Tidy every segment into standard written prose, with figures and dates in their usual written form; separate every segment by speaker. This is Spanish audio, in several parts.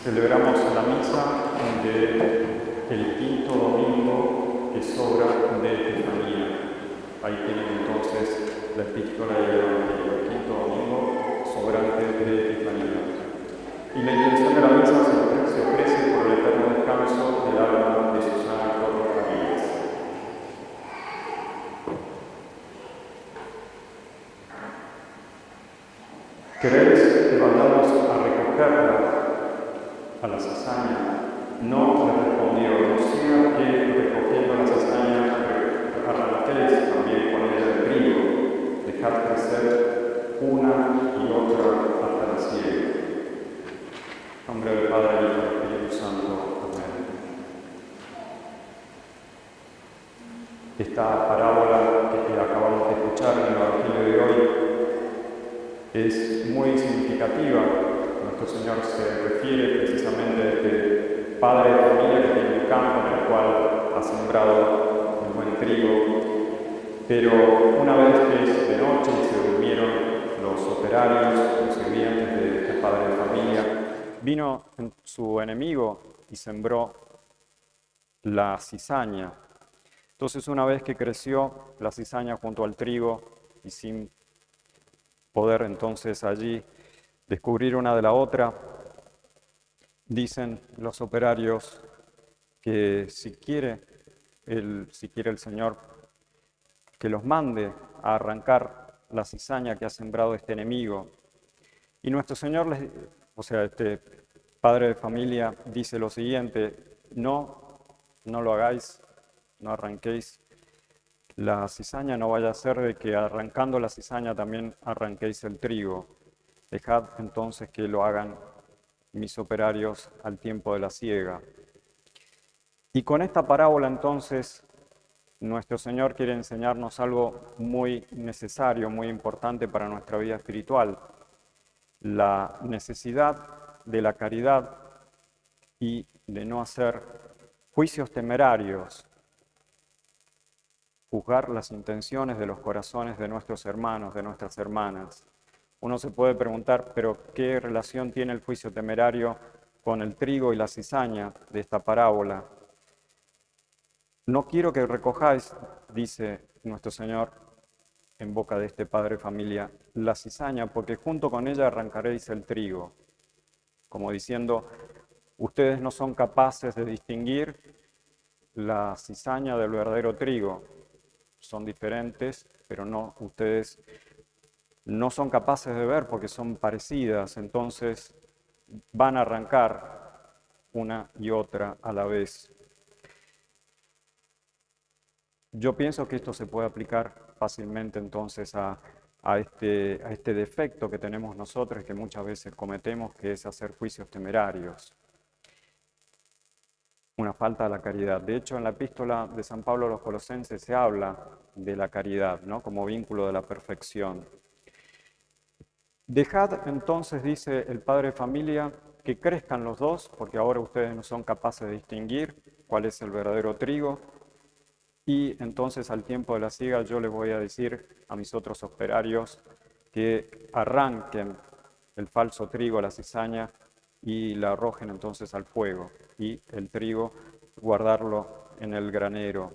Speaker 1: Celebramos la misa del quinto domingo que sobra de Epifanía. Ahí tienen entonces la epístola y el Evangelio, el quinto domingo sobrante de Epifanía. Y la intención de la misa se ofrece por el eterno descanso del alma de Susana Torres Ramírez. ¿Queréis que vayamos a recogerla a la cizaña? No, le respondió, no sea que recogiendo la cizaña arranquéis también con ella el trigo, dejad crecer una y otra hasta la siega. En nombre del Padre, y del Espíritu Santo. Amén. Esta parábola que acabamos de escuchar en el Evangelio de hoy es muy significativa. Nuestro Señor se refiere precisamente a este padre de familia que tiene un campo en el cual ha sembrado un buen trigo, pero una vez que es de noche y se durmieron los operarios, los sirvientes de este padre de familia, vino su enemigo y sembró la cizaña. Entonces, una vez que creció la cizaña junto al trigo y sin poder entonces allí descubrir una de la otra, dicen los operarios que si quiere el Señor que los mande a arrancar la cizaña que ha sembrado este enemigo. Y nuestro Señor, este padre de familia, dice lo siguiente: no lo hagáis, no arranquéis la cizaña, no vaya a ser de que arrancando la cizaña también arranquéis el trigo. Dejad entonces que lo hagan mis operarios al tiempo de la siega. Y con esta parábola entonces nuestro Señor quiere enseñarnos algo muy necesario, muy importante para nuestra vida espiritual: la necesidad de la caridad y de no hacer juicios temerarios, juzgar las intenciones de los corazones de nuestros hermanos, de nuestras hermanas. Uno se puede preguntar, pero ¿qué relación tiene el juicio temerario con el trigo y la cizaña de esta parábola? No quiero que recojáis, dice nuestro Señor en boca de este padre de familia, la cizaña, porque junto con ella arrancaréis el trigo. Como diciendo, ustedes no son capaces de distinguir la cizaña del verdadero trigo. Son diferentes, pero ustedes no son capaces de ver porque son parecidas, entonces van a arrancar una y otra a la vez. Yo pienso que esto se puede aplicar fácilmente entonces a este defecto que tenemos nosotros y que muchas veces cometemos, que es hacer juicios temerarios. Una falta de la caridad. De hecho, en la epístola de San Pablo a los Colosenses se habla de la caridad, ¿no?, como vínculo de la perfección. Dejad entonces, dice el padre de familia, que crezcan los dos, porque ahora ustedes no son capaces de distinguir cuál es el verdadero trigo, y entonces al tiempo de la siega yo les voy a decir a mis otros operarios que arranquen el falso trigo, la cizaña, y la arrojen entonces al fuego, y el trigo guardarlo en el granero.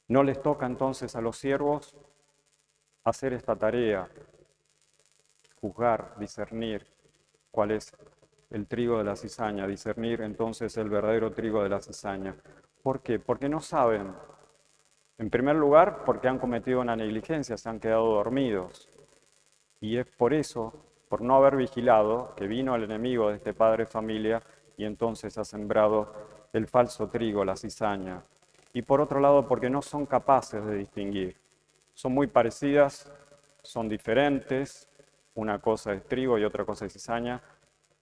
Speaker 1: No les toca entonces a los siervos hacer esta tarea, juzgar, discernir cuál es el trigo de la cizaña, discernir entonces el verdadero trigo de la cizaña. ¿Por qué? Porque no saben. En primer lugar, porque han cometido una negligencia, se han quedado dormidos. Y es por eso, por no haber vigilado, que vino el enemigo de este padre de familia y entonces ha sembrado el falso trigo, la cizaña. Y por otro lado, porque no son capaces de distinguir. Son muy parecidas, son diferentes, una cosa es trigo y otra cosa es cizaña,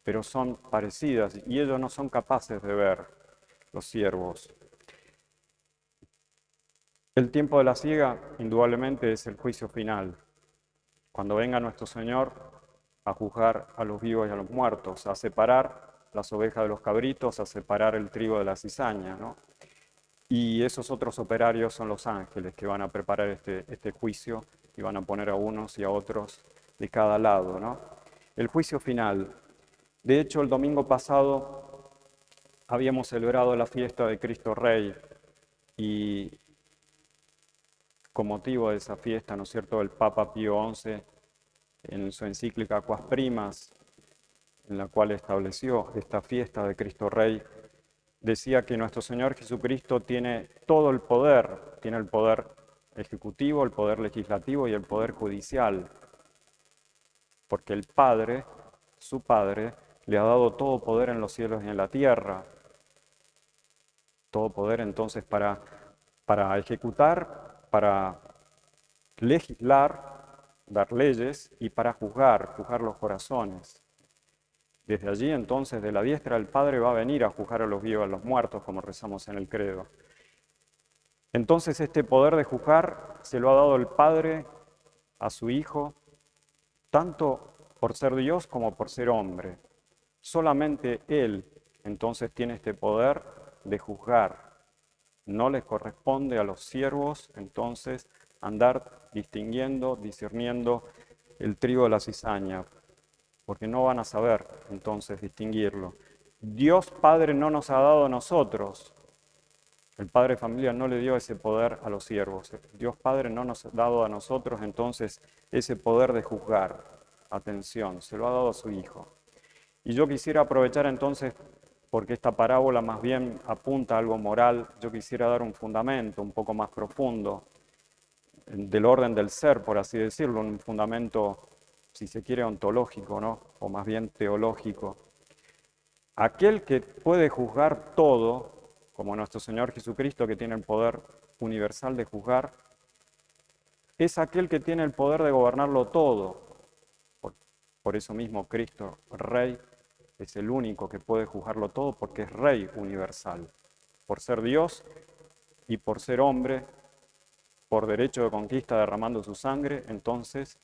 Speaker 1: pero son parecidas y ellos no son capaces de ver, los siervos. El tiempo de la siega, indudablemente, es el juicio final. Cuando venga nuestro Señor a juzgar a los vivos y a los muertos, a separar las ovejas de los cabritos, a separar el trigo de la cizaña, ¿no? Y esos otros operarios son los ángeles que van a preparar este juicio y van a poner a unos y a otros de cada lado, ¿no? El juicio final. De hecho, el domingo pasado habíamos celebrado la fiesta de Cristo Rey y con motivo de esa fiesta, ¿no es cierto?, el Papa Pío XI, en su encíclica Quas Primas, en la cual estableció esta fiesta de Cristo Rey, decía que nuestro Señor Jesucristo tiene todo el poder, tiene el poder ejecutivo, el poder legislativo y el poder judicial, porque el Padre, su Padre, le ha dado todo poder en los cielos y en la tierra. Todo poder entonces para ejecutar, para legislar, dar leyes y para juzgar los corazones. Desde allí entonces de la diestra del Padre va a venir a juzgar a los vivos y a los muertos, como rezamos en el credo. Entonces este poder de juzgar se lo ha dado el Padre a su Hijo, tanto por ser Dios como por ser hombre. Solamente Él entonces tiene este poder de juzgar. No les corresponde a los siervos entonces andar distinguiendo, discerniendo el trigo de la cizaña, porque no van a saber entonces distinguirlo. Dios Padre no nos ha dado a nosotros, el Padre de familia no le dio ese poder a los siervos. Dios Padre no nos ha dado a nosotros entonces ese poder de juzgar. Atención, se lo ha dado a su Hijo. Y yo quisiera aprovechar entonces, porque esta parábola más bien apunta a algo moral, yo quisiera dar un fundamento un poco más profundo, del orden del ser, por así decirlo, un fundamento, si se quiere, ontológico, ¿no? O más bien teológico. Aquel que puede juzgar todo, como nuestro Señor Jesucristo, que tiene el poder universal de juzgar, es aquel que tiene el poder de gobernarlo todo. Por eso mismo Cristo, Rey, es el único que puede juzgarlo todo porque es Rey universal. Por ser Dios y por ser hombre, por derecho de conquista derramando su sangre, entonces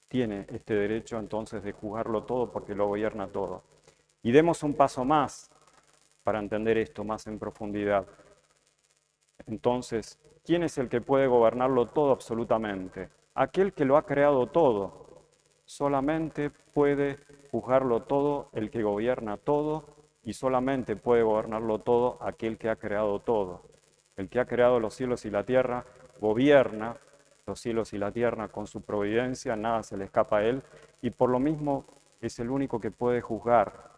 Speaker 1: tiene este derecho entonces de juzgarlo todo porque lo gobierna todo. Y demos un paso más para entender esto más en profundidad. Entonces, ¿quién es el que puede gobernarlo todo absolutamente? Aquel que lo ha creado todo. Solamente puede juzgarlo todo el que gobierna todo y solamente puede gobernarlo todo aquel que ha creado todo. El que ha creado los cielos y la tierra gobierna los cielos y la tierra con su providencia, nada se le escapa a él y por lo mismo es el único que puede juzgar.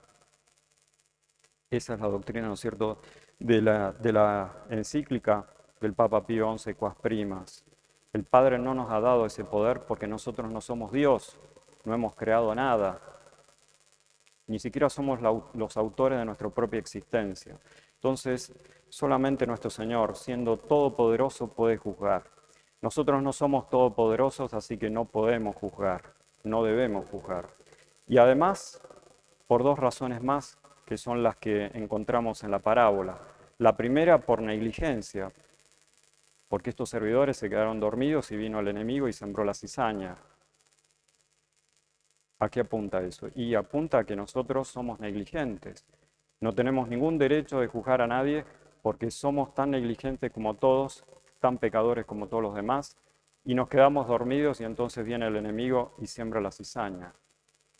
Speaker 1: Esa es la doctrina, ¿no es cierto?, de la encíclica del Papa Pío XI, Quas Primas. El Padre no nos ha dado ese poder porque nosotros no somos Dios, no hemos creado nada, ni siquiera somos los autores de nuestra propia existencia. Entonces, solamente nuestro Señor, siendo todopoderoso, puede juzgar. Nosotros no somos todopoderosos, así que no podemos juzgar, no debemos juzgar. Y además, por dos razones más, que son las que encontramos en la parábola. La primera, por negligencia, porque estos servidores se quedaron dormidos y vino el enemigo y sembró la cizaña. ¿A qué apunta eso? Y apunta a que nosotros somos negligentes. No tenemos ningún derecho de juzgar a nadie porque somos tan negligentes como todos, tan pecadores como todos los demás, y nos quedamos dormidos y entonces viene el enemigo y siembra la cizaña.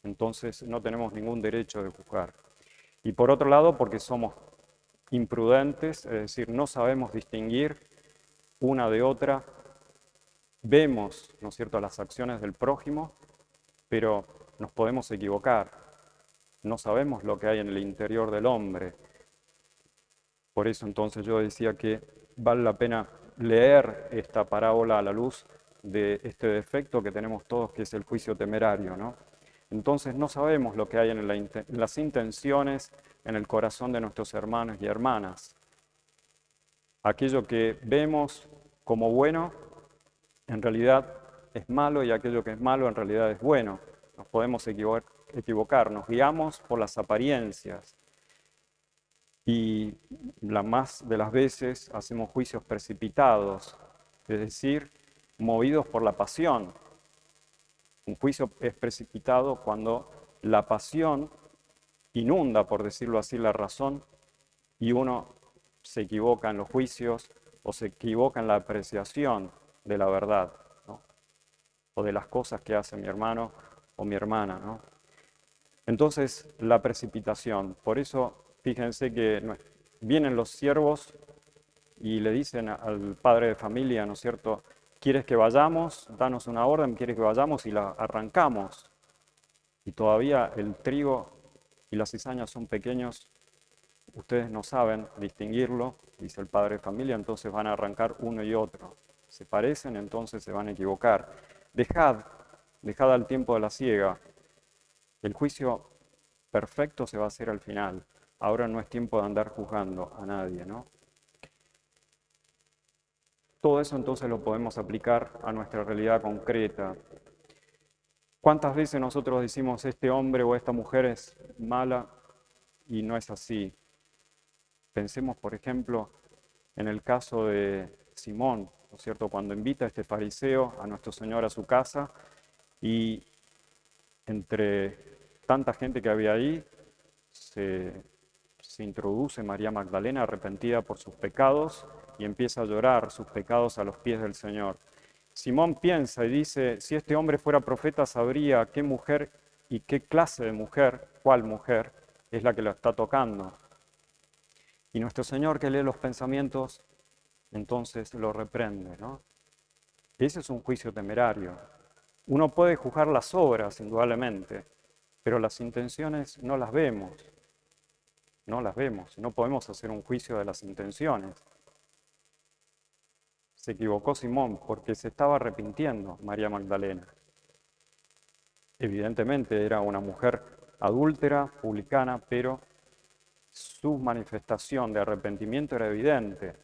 Speaker 1: Entonces no tenemos ningún derecho de juzgar. Y por otro lado, porque somos imprudentes, es decir, no sabemos distinguir una de otra, vemos, ¿no es cierto?, las acciones del prójimo, pero nos podemos equivocar, no sabemos lo que hay en el interior del hombre. Por eso entonces yo decía que vale la pena leer esta parábola a la luz de este defecto que tenemos todos, que es el juicio temerario, ¿no? Entonces no sabemos lo que hay en las intenciones, en el corazón de nuestros hermanos y hermanas. Aquello que vemos como bueno, en realidad es malo, y aquello que es malo, en realidad es bueno. Nos podemos equivocar, nos guiamos por las apariencias. Y la más de las veces hacemos juicios precipitados, es decir, movidos por la pasión. Un juicio es precipitado cuando la pasión inunda, por decirlo así, la razón y uno se equivoca en los juicios o se equivoca en la apreciación de la verdad, ¿no? O de las cosas que hace mi hermano o mi hermana, ¿no? Entonces, la precipitación. Por eso, fíjense que vienen los siervos y le dicen al padre de familia, ¿no es cierto? ¿Quieres que vayamos? Danos una orden, ¿quieres que vayamos? Y la arrancamos. Y todavía el trigo y la cizaña son pequeños, ustedes no saben distinguirlo, dice el padre de familia, entonces van a arrancar uno y otro. Se parecen, entonces se van a equivocar. Dejad al tiempo de la siega. El juicio perfecto se va a hacer al final. Ahora no es tiempo de andar juzgando a nadie, ¿no? Todo eso entonces lo podemos aplicar a nuestra realidad concreta. ¿Cuántas veces nosotros decimos este hombre o esta mujer es mala y no es así? Pensemos, por ejemplo, en el caso de Simón, ¿no es cierto? Cuando invita a este fariseo a nuestro Señor a su casa y entre tanta gente que había ahí se introduce María Magdalena arrepentida por sus pecados y empieza a llorar sus pecados a los pies del Señor. Simón piensa y dice, si este hombre fuera profeta sabría qué mujer y qué clase de mujer, cuál mujer, es la que lo está tocando. Y nuestro Señor, que lee los pensamientos, entonces lo reprende, ¿no? Ese es un juicio temerario. Uno puede juzgar las obras, indudablemente, pero las intenciones no las vemos. No las vemos, no podemos hacer un juicio de las intenciones. Se equivocó Simón porque se estaba arrepintiendo María Magdalena. Evidentemente era una mujer adúltera, publicana, pero su manifestación de arrepentimiento era evidente.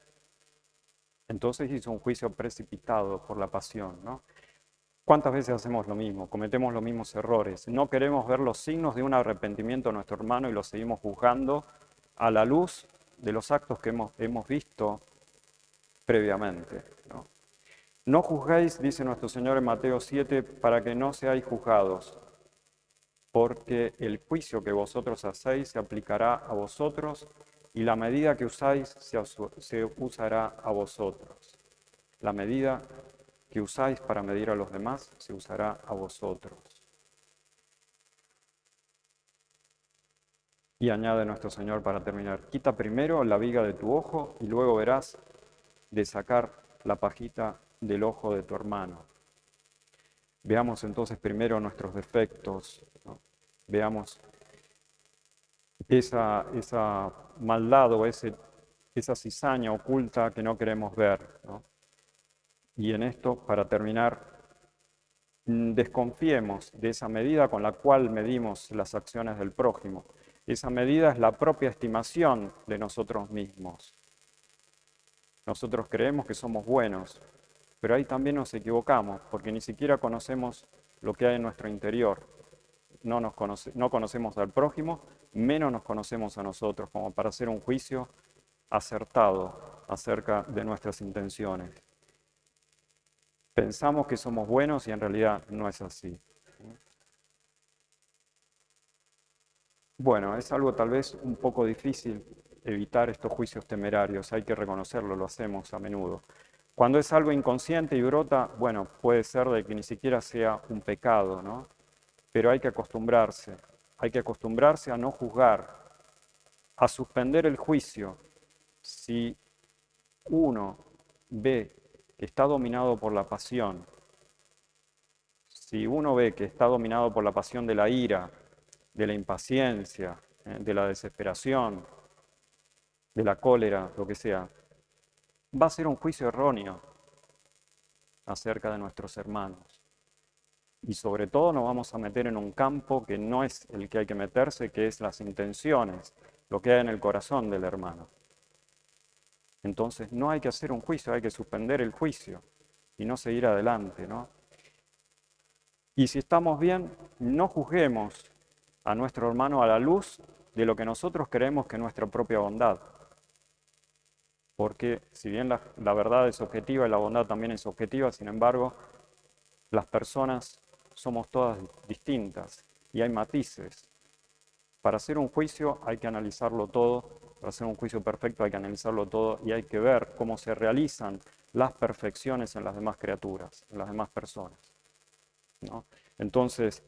Speaker 1: Entonces hizo un juicio precipitado por la pasión, ¿no? ¿Cuántas veces hacemos lo mismo? Cometemos los mismos errores. No queremos ver los signos de un arrepentimiento de nuestro hermano y lo seguimos juzgando a la luz de los actos que hemos visto previamente, ¿no? No juzguéis, dice nuestro Señor en Mateo 7, para que no seáis juzgados, porque el juicio que vosotros hacéis se aplicará a vosotros y la medida que usáis se usará a vosotros. La medida que usáis para medir a los demás se usará a vosotros. Y añade nuestro Señor para terminar, quita primero la viga de tu ojo y luego verás de sacar la pajita del ojo de tu hermano. Veamos entonces primero nuestros defectos, ¿no? Veamos esa maldad o esa cizaña oculta que no queremos ver, ¿no? Y en esto, para terminar, desconfiemos de esa medida con la cual medimos las acciones del prójimo. Esa medida es la propia estimación de nosotros mismos. Nosotros creemos que somos buenos, pero ahí también nos equivocamos, porque ni siquiera conocemos lo que hay en nuestro interior. No conocemos al prójimo, menos nos conocemos a nosotros, como para hacer un juicio acertado acerca de nuestras intenciones. Pensamos que somos buenos y en realidad no es así. Bueno, es algo tal vez un poco difícil evitar estos juicios temerarios, hay que reconocerlo, lo hacemos a menudo. Cuando es algo inconsciente y brota, bueno, puede ser de que ni siquiera sea un pecado, ¿no? Pero hay que acostumbrarse a no juzgar, a suspender el juicio. Si uno ve que está dominado por la pasión, si uno ve que está dominado por la pasión de la ira, de la impaciencia, de la desesperación, de la cólera, lo que sea, va a ser un juicio erróneo acerca de nuestros hermanos. Y sobre todo nos vamos a meter en un campo que no es el que hay que meterse, que es las intenciones, lo que hay en el corazón del hermano. Entonces no hay que hacer un juicio, hay que suspender el juicio y no seguir adelante, ¿no? Y si estamos bien, no juzguemos a nuestro hermano a la luz de lo que nosotros creemos que es nuestra propia bondad. Porque si bien la verdad es objetiva y la bondad también es objetiva, sin embargo, las personas somos todas distintas y hay matices. Para hacer un juicio hay que analizarlo todo, para hacer un juicio perfecto hay que analizarlo todo y hay que ver cómo se realizan las perfecciones en las demás criaturas, en las demás personas, ¿no? Entonces,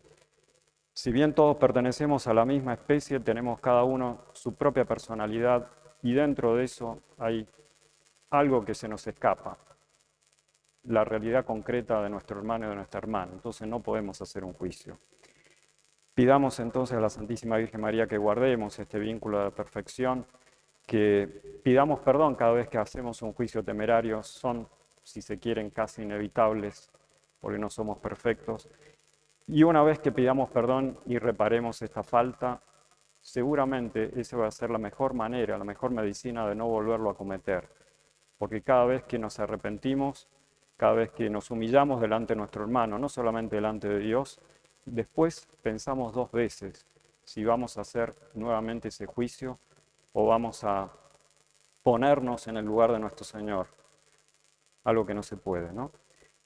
Speaker 1: Si bien todos pertenecemos a la misma especie, tenemos cada uno su propia personalidad y dentro de eso hay algo que se nos escapa, la realidad concreta de nuestro hermano y de nuestra hermana. Entonces no podemos hacer un juicio. Pidamos entonces a la Santísima Virgen María que guardemos este vínculo de perfección, que pidamos perdón cada vez que hacemos un juicio temerario. Son, si se quieren, casi inevitables, porque no somos perfectos. Y una vez que pidamos perdón y reparemos esta falta, seguramente esa va a ser la mejor manera, la mejor medicina de no volverlo a cometer. Porque cada vez que nos arrepentimos, cada vez que nos humillamos delante de nuestro hermano, no solamente delante de Dios, después pensamos 2 veces si vamos a hacer nuevamente ese juicio o vamos a ponernos en el lugar de nuestro Señor. Algo que no se puede, ¿no?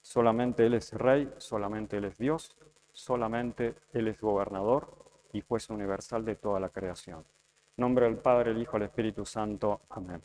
Speaker 1: Solamente Él es Rey, solamente Él es Dios, solamente Él es gobernador y juez universal de toda la creación. En nombre del Padre, el Hijo y el Espíritu Santo. Amén.